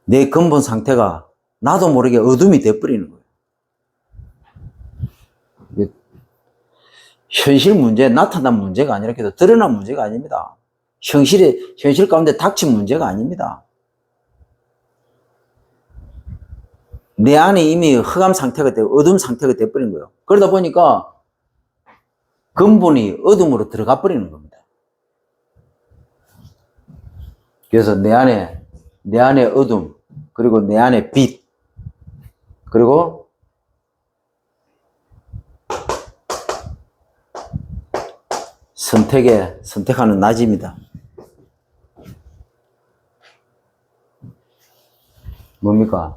Speaker 1: 내 근본 상태가 나도 모르게 어둠이 돼버리는 거예요. 현실 문제, 나타난 문제가 아니라 드러난 문제가 아닙니다. 현실 가운데 닥친 문제가 아닙니다. 내 안에 이미 흑암 상태가 되고 어둠 상태가 돼버린 거예요. 그러다 보니까 근본이 어둠으로 들어가 버리는 겁니다. 그래서 내 안에 어둠, 그리고 내 안에 빛, 그리고 선택하는 낮입니다. 뭡니까?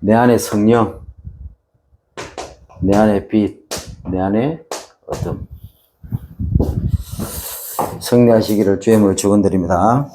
Speaker 1: 내 안에 성령, 내 안에 빛, 내 안에 어둠. 승리하시기를 주의 이름으로 축원드립니다.